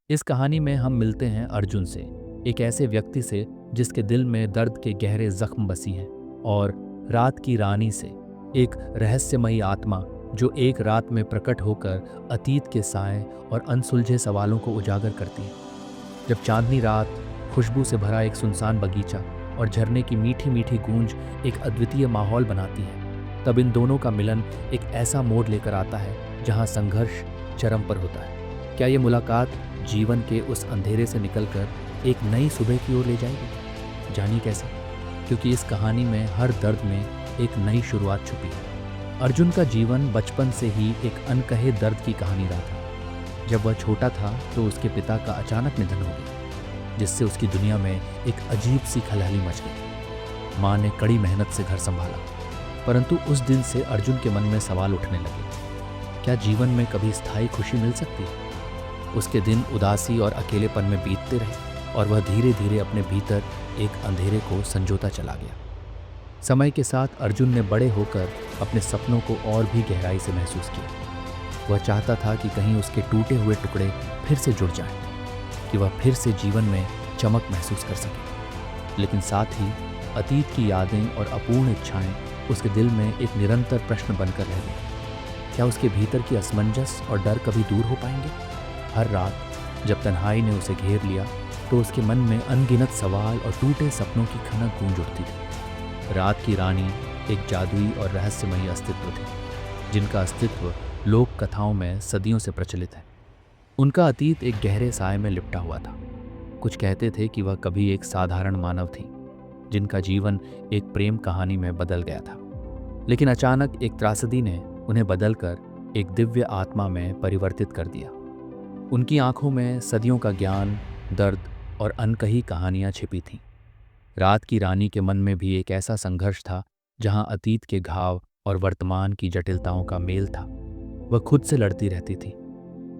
इस कहानी में हम मिलते हैं अर्जुन से, एक ऐसे व्यक्ति से जिसके दिल में दर्द के गहरे जख्म बसी हैं, और रात की रानी से, एक रहस्यमयी आत्मा जो एक रात में प्रकट होकर अतीत के साए और अनसुलझे सवालों को उजागर करती है। जब चांदनी रात, खुशबू से भरा एक सुनसान बगीचा और झरने की मीठी मीठी गूंज एक अद्वितीय माहौल बनाती है, तब इन दोनों का मिलन एक ऐसा मोड़ लेकर आता है जहां संघर्ष चरम पर होता है। क्या ये मुलाकात जीवन के उस अंधेरे से निकलकर एक नई सुबह की ओर ले जाएगी? जानिए कैसे। क्योंकि इस कहानी में हर दर्द में एक नई शुरुआत छुपी है। अर्जुन का जीवन बचपन से ही एक अनकहे दर्द की कहानी रहा था। जब वह छोटा था तो उसके पिता का अचानक निधन हो गया, जिससे उसकी दुनिया में एक अजीब सी खलबली मच गई। माँ ने कड़ी मेहनत से घर संभाला, परंतु उस दिन से अर्जुन के मन में सवाल उठने लगे। क्या जीवन में कभी स्थायी खुशी मिल सकती है? उसके दिन उदासी और अकेलेपन में बीतते रहे और वह धीरे धीरे अपने भीतर एक अंधेरे को संजोता चला गया। समय के साथ अर्जुन ने बड़े होकर अपने सपनों को और भी गहराई से महसूस किया। वह चाहता था कि कहीं उसके टूटे हुए टुकड़े फिर से जुड़ जाएं, कि वह फिर से जीवन में चमक महसूस कर सके। लेकिन साथ ही अतीत की यादें और अपूर्ण इच्छाएं उसके दिल में एक निरंतर प्रश्न बनकर रह गई। क्या उसके भीतर की असमंजस और डर कभी दूर हो पाएंगे? हर रात जब तन्हाई ने उसे घेर लिया तो उसके मन में अनगिनत सवाल और टूटे सपनों की खनक गूंज उठती थी। रात की रानी एक जादुई और रहस्यमयी अस्तित्व थी, जिनका अस्तित्व लोक कथाओं में सदियों से प्रचलित है। उनका अतीत एक गहरे साए में लिपटा हुआ था। कुछ कहते थे कि वह कभी एक साधारण मानव थी, जिनका जीवन एक प्रेम कहानी में बदल गया था। लेकिन अचानक एक त्रासदी ने उन्हें बदलकर एक दिव्य आत्मा में परिवर्तित कर दिया। उनकी आंखों में सदियों का ज्ञान, दर्द और अनकही कहानियां छिपी थीं। रात की रानी के मन में भी एक ऐसा संघर्ष था जहां अतीत के घाव और वर्तमान की जटिलताओं का मेल था। वह खुद से लड़ती रहती थी।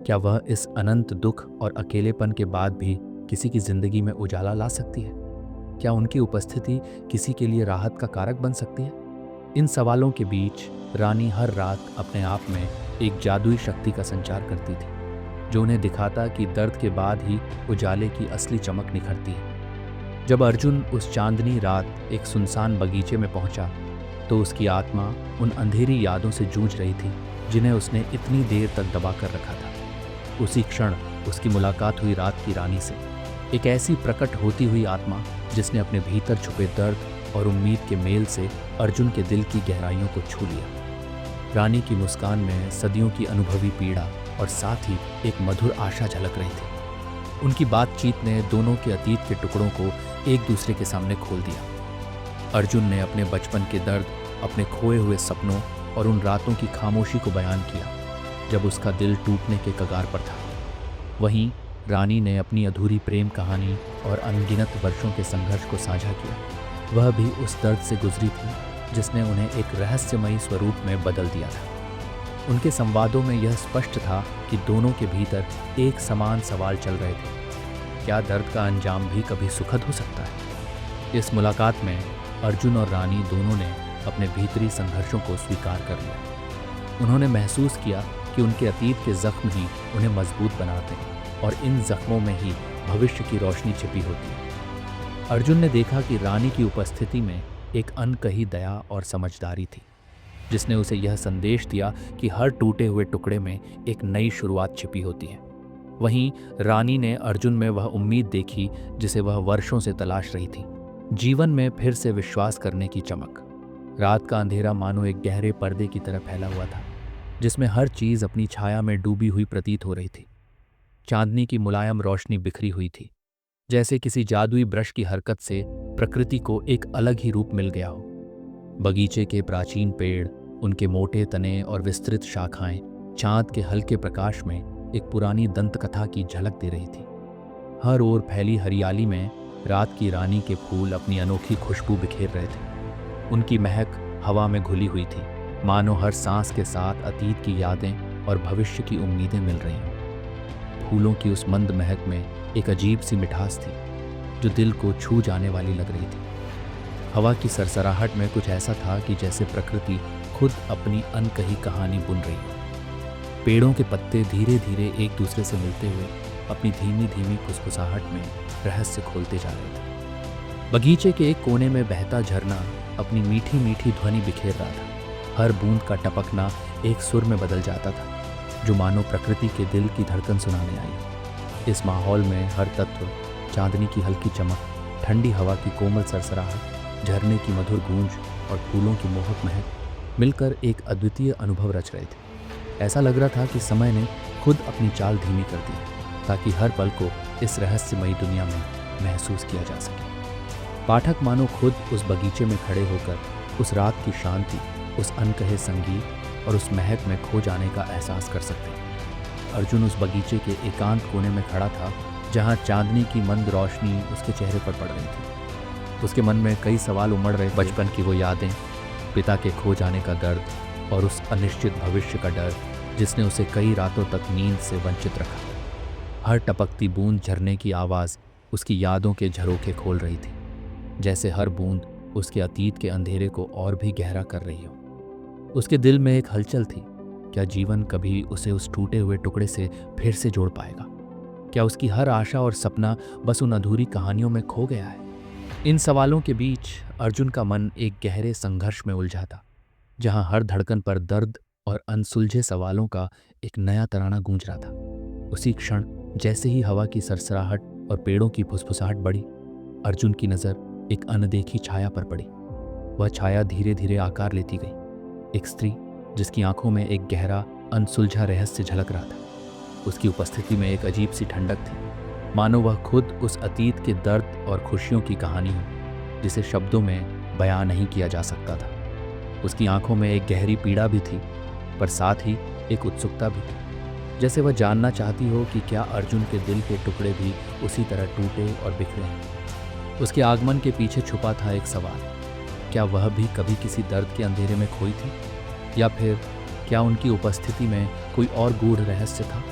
क्या वह इस अनंत दुख और अकेलेपन के बाद भी किसी की जिंदगी में उजाला ला सकती है? क्या उनकी उपस्थिति किसी के लिए राहत का कारक बन सकती है? इन सवालों के बीच रानी हर रात अपने आप में एक जादुई शक्ति का संचार करती थी, जो उन्हें दिखाता कि दर्द के बाद ही उजाले की असली चमक निखरती है। जब अर्जुन उस चांदनी रात एक सुनसान बगीचे में पहुंचा तो उसकी आत्मा उन अंधेरी यादों से जूझ रही थी जिन्हें उसने इतनी देर तक दबा कर रखा था। उसी क्षण उसकी मुलाकात हुई रात की रानी से, एक ऐसी प्रकट होती हुई आत्मा जिसने अपने भीतर छुपे दर्द और उम्मीद के मेल से अर्जुन के दिल की गहराइयों को छू लिया। रानी की मुस्कान में सदियों की अनुभवी पीड़ा और साथ ही एक मधुर आशा झलक रही थी। उनकी बातचीत ने दोनों के अतीत के टुकड़ों को एक दूसरे के सामने खोल दिया। अर्जुन ने अपने बचपन के दर्द, अपने खोए हुए सपनों और उन रातों की खामोशी को बयान किया जब उसका दिल टूटने के कगार पर था। वहीं रानी ने अपनी अधूरी प्रेम कहानी और अनगिनत वर्षों के संघर्ष को साझा किया। वह भी उस दर्द से गुजरी थी जिसने उन्हें एक रहस्यमयी स्वरूप में बदल दिया था। उनके संवादों में यह स्पष्ट था कि दोनों के भीतर एक समान सवाल चल रहे थे। क्या दर्द का अंजाम भी कभी सुखद हो सकता है? इस मुलाकात में अर्जुन और रानी दोनों ने अपने भीतरी संघर्षों को स्वीकार कर लिया। उन्होंने महसूस किया कि उनके अतीत के जख्म ही उन्हें मजबूत बनाते हैं और इन जख्मों में ही भविष्य की रोशनी छिपी होती है। अर्जुन ने देखा कि रानी की उपस्थिति में एक अनकही दया और समझदारी थी, जिसने उसे यह संदेश दिया कि हर टूटे हुए टुकड़े में एक नई शुरुआत छिपी होती है। वहीं रानी ने अर्जुन में वह उम्मीद देखी जिसे वह वर्षों से तलाश रही थी, जीवन में फिर से विश्वास करने की चमक। रात का अंधेरा मानो एक गहरे पर्दे की तरह फैला हुआ था, जिसमें हर चीज अपनी छाया में डूबी हुई प्रतीत हो रही थी। चांदनी की मुलायम रोशनी बिखरी हुई थी, जैसे किसी जादुई ब्रश की हरकत से प्रकृति को एक अलग ही रूप मिल गया हो। बगीचे के प्राचीन पेड़, उनके मोटे तने और विस्तृत शाखाएं चांद के हल्के प्रकाश में एक पुरानी दंतकथा की झलक दे रही थी। हर ओर फैली हरियाली में रात की रानी के फूल अपनी अनोखी खुशबू बिखेर रहे थे। उनकी महक हवा में घुली हुई थी, मानो हर सांस के साथ अतीत की यादें और भविष्य की उम्मीदें मिल रही हों। फूलों की उस मंद महक में एक अजीब सी मिठास थी जो दिल को छू जाने वाली लग रही थी। हवा की सरसराहट में कुछ ऐसा था कि जैसे प्रकृति खुद अपनी अनकही कहानी बुन रही हो। पेड़ों के पत्ते धीरे धीरे एक दूसरे से मिलते हुए अपनी धीमी धीमी फुसफुसाहट में रहस्य खोलते जा रहे थे। बगीचे के एक कोने में बहता झरना अपनी मीठी मीठी ध्वनि बिखेर रहा था। हर बूंद का टपकना एक सुर में बदल जाता था, जो मानो प्रकृति के दिल की धड़कन सुनाने आई। इस माहौल में हर तत्व, चांदनी की हल्की चमक, ठंडी हवा की कोमल सरसराहट, झरने की मधुर गूंज और फूलों की मोहक महक मिलकर एक अद्वितीय अनुभव रच रहे थे। ऐसा लग रहा था कि समय ने खुद अपनी चाल धीमी कर दी, ताकि हर पल को इस रहस्यमयी दुनिया में महसूस किया जा सके। पाठक मानो खुद उस बगीचे में खड़े होकर उस रात की शांति, उस अनकहे संगीत और उस महक में खो जाने का एहसास कर सकते हैं। अर्जुन उस बगीचे के एकांत कोने में खड़ा था, जहां चांदनी की मंद रोशनी उसके चेहरे पर पड़ रही थी। उसके मन में कई सवाल उमड़ रहे। बचपन की वो यादें, पिता के खो जाने का दर्द और उस अनिश्चित भविष्य का डर जिसने उसे कई रातों तक नींद से वंचित रखा। हर टपकती बूंद, झरने की आवाज़ उसकी यादों के झरोखे खोल रही थी, जैसे हर बूंद उसके अतीत के अंधेरे को और भी गहरा कर रही हो। उसके दिल में एक हलचल थी। क्या जीवन कभी उसे उस टूटे हुए टुकड़े से फिर से जोड़ पाएगा? क्या उसकी हर आशा और सपना बस उन अधूरी कहानियों में खो गया है? इन सवालों के बीच अर्जुन का मन एक गहरे संघर्ष में उलझा था, जहां हर धड़कन पर दर्द और अनसुलझे सवालों का एक नया तराना गूंज रहा था। उसी क्षण जैसे ही हवा की सरसराहट और पेड़ों की फुसफुसाहट बढ़ी, अर्जुन की नज़र एक अनदेखी छाया पर पड़ी। वह छाया धीरे धीरे आकार लेती गई। एक स्त्री जिसकी आंखों में एक गहरा अनसुलझा रहस्य झलक रहा था। उसकी उपस्थिति में एक अजीब सी ठंडक थी, मानो वह खुद उस अतीत के दर्द और खुशियों की कहानी हो, जिसे शब्दों में बयां नहीं किया जा सकता था। उसकी आंखों में एक गहरी पीड़ा भी थी, पर साथ ही एक उत्सुकता भी, जैसे वह जानना चाहती हो कि क्या अर्जुन के दिल के टुकड़े भी उसी तरह टूटे और बिखरे हैं। उसके आगमन के पीछे छुपा था एक सवाल। क्या वह भी कभी किसी दर्द के अंधेरे में खोई थी, या फिर क्या उनकी उपस्थिति में कोई और गूढ़ रहस्य था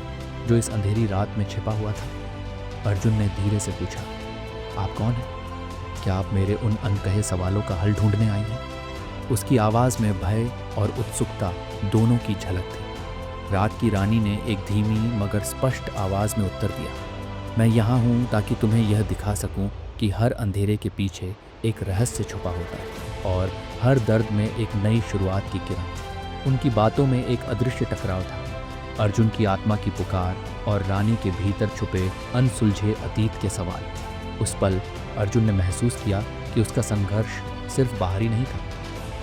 जो इस अंधेरी रात में छिपा हुआ था? अर्जुन ने धीरे से पूछा, आप कौन हैं? क्या आप मेरे उन अनकहे सवालों का हल ढूंढने आई हैं? उसकी आवाज़ में भय और उत्सुकता दोनों की झलक थी। रात की रानी ने एक धीमी मगर स्पष्ट आवाज़ में उत्तर दिया, मैं यहाँ हूँ ताकि तुम्हें यह दिखा सकूँ कि हर अंधेरे के पीछे एक रहस्य छुपा होता है और हर दर्द में एक नई शुरुआत की किरण। उनकी बातों में एक अदृश्य टकराव था, अर्जुन की आत्मा की पुकार और रानी के भीतर छुपे अनसुलझे अतीत के सवाल। उस पल अर्जुन ने महसूस किया कि उसका संघर्ष सिर्फ बाहरी नहीं था,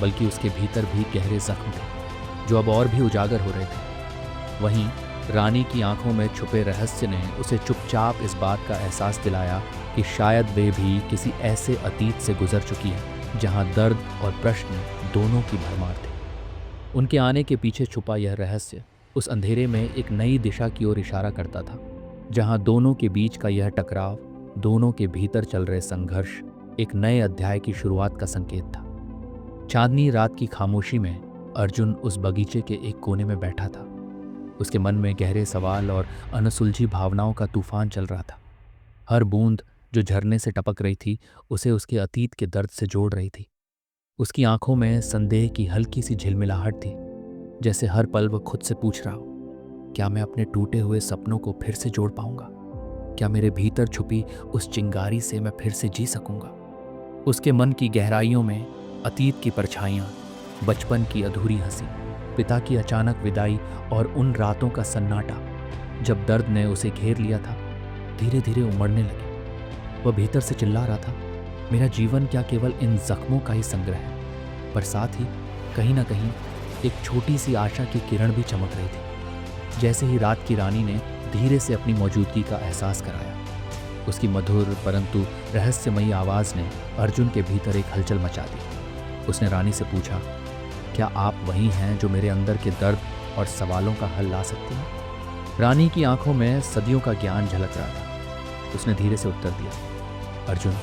बल्कि उसके भीतर भी गहरे जख्म थे, जो अब और भी उजागर हो रहे थे। वहीं रानी की आंखों में छुपे रहस्य ने उसे चुपचाप इस बात का एहसास दिलाया कि शायद वे भी किसी ऐसे अतीत से गुजर चुकी है जहां दर्द और प्रश्न दोनों की भरमार थी। उनके आने के पीछे छुपा यह रहस्य उस अंधेरे में एक नई दिशा की ओर इशारा करता था, जहां दोनों के बीच का यह टकराव, दोनों के भीतर चल रहे संघर्ष एक नए अध्याय की शुरुआत का संकेत था। चांदनी रात की खामोशी में अर्जुन उस बगीचे के एक कोने में बैठा था। उसके मन में गहरे सवाल और अनसुलझी भावनाओं का तूफान चल रहा था। हर बूंद जो झरने से टपक रही थी उसे उसके अतीत के दर्द से जोड़ रही थी। उसकी आंखों में संदेह की हल्की सी झिलमिलाहट थी, जैसे हर पल वह खुद से पूछ रहा हो, क्या मैं अपने टूटे हुए सपनों को फिर से जोड़ पाऊंगा? क्या मेरे भीतर छुपी उस चिंगारी से मैं फिर से जी सकूंगा? उसके मन की गहराइयों में अतीत की परछाइयाँ, बचपन की अधूरी हंसी, पिता की अचानक विदाई और उन रातों का सन्नाटा जब दर्द ने उसे घेर लिया था, धीरे धीरे उमड़ने लगे। वह भीतर से चिल्ला रहा था, मेरा जीवन क्या केवल इन जख्मों का ही संग्रह है? पर साथ ही कहीं ना कहीं एक छोटी सी आशा की किरण भी चमक रही थी। जैसे ही रात की रानी ने धीरे से अपनी मौजूदगी का एहसास कराया, उसकी मधुर परंतु रहस्यमयी आवाज़ ने अर्जुन के भीतर एक हलचल मचा दी। उसने रानी से पूछा, क्या आप वही हैं जो मेरे अंदर के दर्द और सवालों का हल ला सकती हैं? रानी की आंखों में सदियों का ज्ञान झलक रहा था। उसने धीरे से उत्तर दिया, अर्जुन,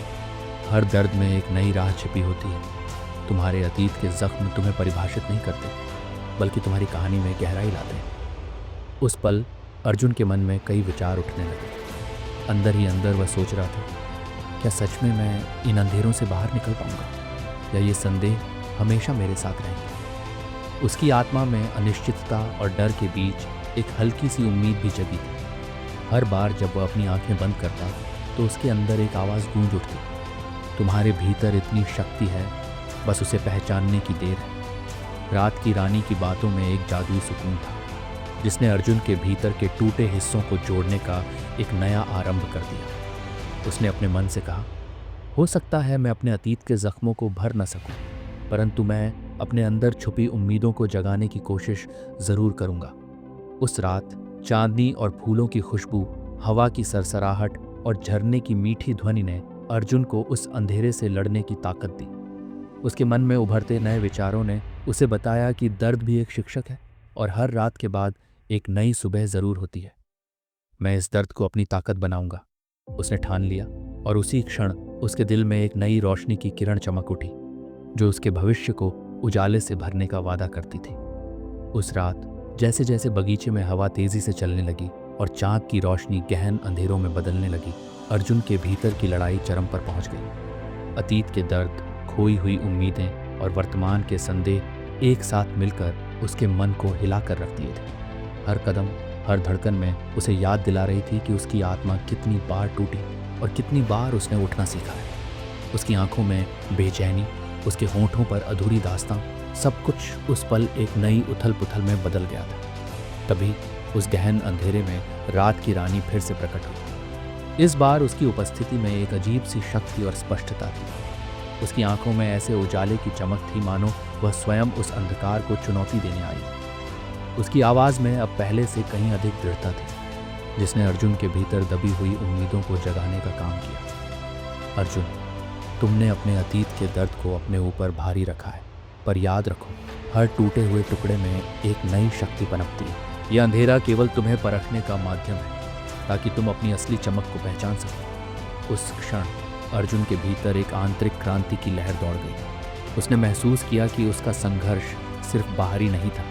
हर दर्द में एक नई राह छिपी होती है। तुम्हारे अतीत के जख्म तुम्हें परिभाषित नहीं करते, बल्कि तुम्हारी कहानी में गहराई लाते हैं। उस पल अर्जुन के मन में कई विचार उठने लगे। अंदर ही अंदर वह सोच रहा था, क्या सच में मैं इन अंधेरों से बाहर निकल पाऊंगा, या ये संदेह हमेशा मेरे साथ रहेंगे? उसकी आत्मा में अनिश्चितता और डर के बीच एक हल्की सी उम्मीद भी जगी थी। हर बार जब वह अपनी आंखें बंद करता तो उसके अंदर एक आवाज़ गूंज उठती, तुम्हारे भीतर इतनी शक्ति है, बस उसे पहचानने की देर है। रात की रानी की बातों में एक जादुई सुकून था जिसने अर्जुन के भीतर के टूटे हिस्सों को जोड़ने का एक नया आरंभ कर दिया। उसने अपने मन से कहा, हो सकता है मैं अपने अतीत के जख्मों को भर न सकूं, परंतु मैं अपने अंदर छुपी उम्मीदों को जगाने की कोशिश ज़रूर करूंगा। उस रात चांदनी और फूलों की खुशबू, हवा की सरसराहट और झरने की मीठी ध्वनि ने अर्जुन को उस अंधेरे से लड़ने की ताकत दी। उसके मन में उभरते नए विचारों ने उसे बताया कि दर्द भी एक शिक्षक है और हर रात के बाद एक नई सुबह ज़रूर होती है। मैं इस दर्द को अपनी ताकत बनाऊंगा, उसने ठान लिया, और उसी क्षण उसके दिल में एक नई रोशनी की किरण चमक उठी जो उसके भविष्य को उजाले से भरने का वादा करती थी। उस रात जैसे जैसे बगीचे में हवा तेजी से चलने लगी और चाँद की रोशनी गहन अंधेरों में बदलने लगी, अर्जुन के भीतर की लड़ाई चरम पर पहुंच गई। अतीत के दर्द, खोई हुई उम्मीदें और वर्तमान के संदेह एक साथ मिलकर उसके मन को हिलाकर रख दिए थे। हर कदम, हर धड़कन में उसे याद दिला रही थी कि उसकी आत्मा कितनी बार टूटी और कितनी बार उसने उठना सीखा है। उसकी आंखों में बेचैनी, उसके होंठों पर अधूरी दास्तां, सब कुछ उस पल एक नई उथल पुथल में बदल गया था। तभी उस गहन अंधेरे में रात की रानी फिर से प्रकट हुई। इस बार उसकी उपस्थिति में एक अजीब सी शक्ति और स्पष्टता थी। उसकी आंखों में ऐसे उजाले की चमक थी मानो वह स्वयं उस अंधकार को चुनौती देने आई। उसकी आवाज़ में अब पहले से कहीं अधिक दृढ़ता थी, जिसने अर्जुन के भीतर दबी हुई उम्मीदों को जगाने का काम किया। अर्जुन, तुमने अपने अतीत के दर्द को अपने ऊपर भारी रखा है, पर याद रखो, हर टूटे हुए टुकड़े में एक नई शक्ति पनपती है। यह अंधेरा केवल तुम्हें परखने का माध्यम है ताकि तुम अपनी असली चमक को पहचान सको। उस क्षण अर्जुन के भीतर एक आंतरिक क्रांति की लहर दौड़ गई। उसने महसूस किया कि उसका संघर्ष सिर्फ बाहरी नहीं था,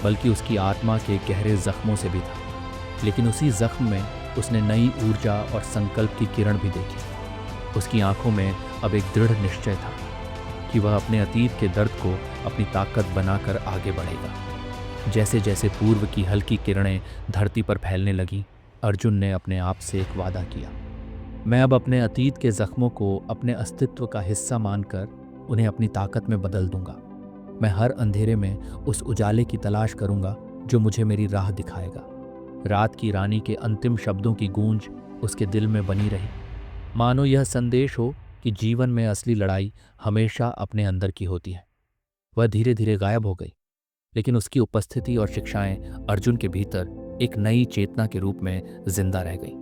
बल्कि उसकी आत्मा के गहरे जख्मों से भी था। लेकिन उसी जख्म में उसने नई ऊर्जा और संकल्प की किरण भी देखी। उसकी आंखों में अब एक दृढ़ निश्चय था कि वह अपने अतीत के दर्द को अपनी ताकत बनाकर आगे बढ़ेगा। जैसे जैसे पूर्व की हल्की किरणें धरती पर फैलने लगीं, अर्जुन ने अपने आप से एक वादा किया, मैं अब अपने अतीत के जख्मों को अपने अस्तित्व का हिस्सा मानकर उन्हें अपनी ताकत में बदल दूंगा। मैं हर अंधेरे में उस उजाले की तलाश करूंगा जो मुझे मेरी राह दिखाएगा। रात की रानी के अंतिम शब्दों की गूंज उसके दिल में बनी रही, मानो यह संदेश हो कि जीवन में असली लड़ाई हमेशा अपने अंदर की होती है। वह धीरे धीरे गायब हो गई, लेकिन उसकी उपस्थिति और शिक्षाएं अर्जुन के भीतर एक नई चेतना के रूप में जिंदा रह गई।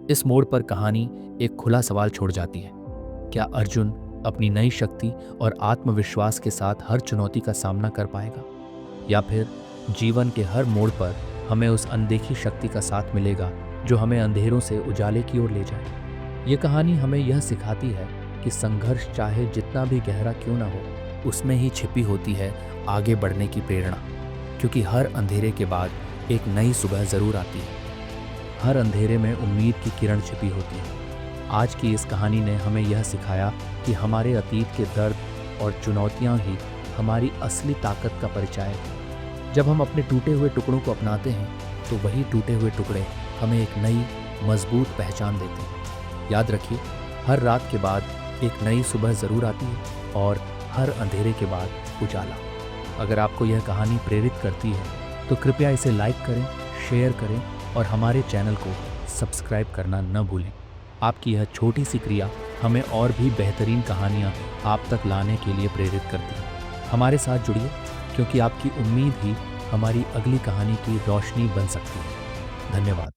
इस मोड़ पर कहानी एक खुला सवाल छोड़ जाती है, क्या अर्जुन अपनी नई शक्ति और आत्मविश्वास के साथ हर चुनौती का सामना कर पाएगा, या फिर जीवन के हर मोड़ पर हमें उस अनदेखी शक्ति का साथ मिलेगा जो हमें अंधेरों से उजाले की ओर ले जाए। ये कहानी हमें यह सिखाती है कि संघर्ष चाहे जितना भी गहरा क्यों ना हो, उसमें ही छिपी होती है आगे बढ़ने की प्रेरणा, क्योंकि हर अंधेरे के बाद एक नई सुबह ज़रूर आती है। हर अंधेरे में उम्मीद की किरण छिपी होती है। आज की इस कहानी ने हमें यह सिखाया कि हमारे अतीत के दर्द और चुनौतियां ही हमारी असली ताकत का परिचय है। जब हम अपने टूटे हुए टुकड़ों को अपनाते हैं तो वही टूटे हुए टुकड़े हमें एक नई मजबूत पहचान देते हैं। याद रखिए, हर रात के बाद एक नई सुबह ज़रूर आती है और हर अंधेरे के बाद उजाला। अगर आपको यह कहानी प्रेरित करती है तो कृपया इसे लाइक करें, शेयर करें और हमारे चैनल को सब्सक्राइब करना न भूलें। आपकी यह छोटी सी क्रिया हमें और भी बेहतरीन कहानियाँ आप तक लाने के लिए प्रेरित करती है। हमारे साथ जुड़िए, क्योंकि आपकी उम्मीद ही हमारी अगली कहानी की रोशनी बन सकती है। धन्यवाद।